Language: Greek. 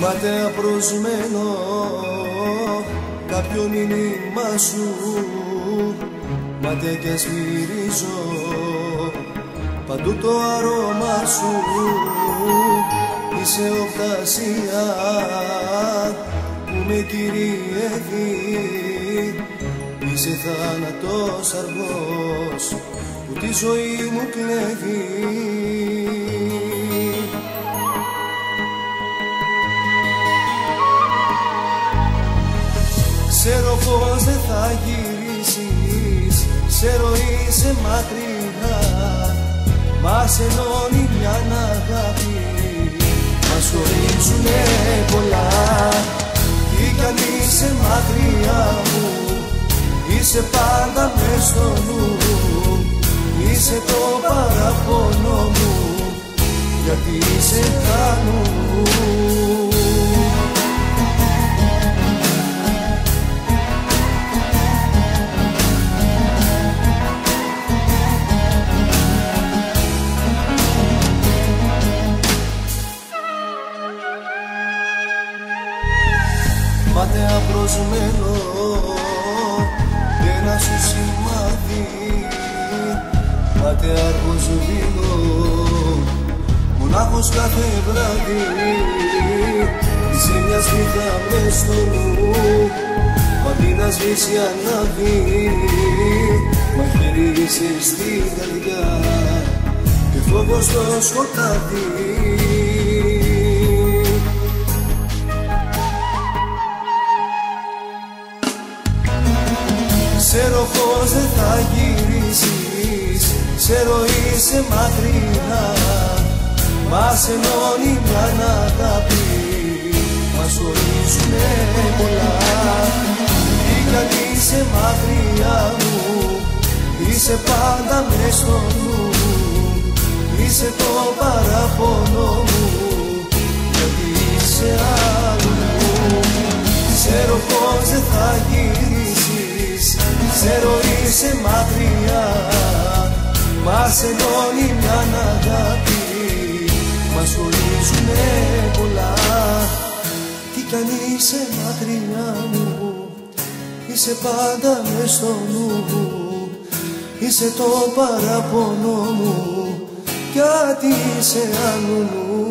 ματέα προσμένο κάποιο μήνυμα σου, ματέα κι ας μυρίζω παντού το αρώμα σου. Είσαι οπτασία που με κυριεύει, είσαι θάνατος αργός που τη ζωή μου κλέβει. Ξέρω πως δεν θα γυρίσεις, ξέρω είσαι μακριά, μας ενώνει μια αγάπη, μας χωρίζουνε πολλά. Ή κι αν είσαι μακριά μου, είσαι πάντα μες στο νου, είσαι το παραπονό μου, γιατί σε κάνουν. Ματέα προσμένο και ένα σου σημάδι, ματέα αργός βίνω μονάχος κάθε βράδυ. Είσαι μια σπίθα μες στο νου, αντί να σβήσει ανάβει, μα χέρι είσαι στην καρδιά και φόβος στο σκοτάδι. Ξέρω πως δεν θα γυρίσεις, ξέρω είσαι μακριά, μας ενώνει μια αγάπη, μας χωρίζουνε πολλά. Ή κι αν είσαι μακριά μου, είσαι πάντα μες στο νου, είσαι το παραπονό μου, γιατί είσαι άλλου. Ξέρω πως δεν θα γυρίσεις, ξέρω είσαι μακριά, μας ενώνει μια αγάπη, μας χωρίζουνε πολλά. Τι κι αν είσαι μακριά μου, είσαι πάντα μες στο νου, είσαι το παραπονό μου, γιατί είσαι αλλού.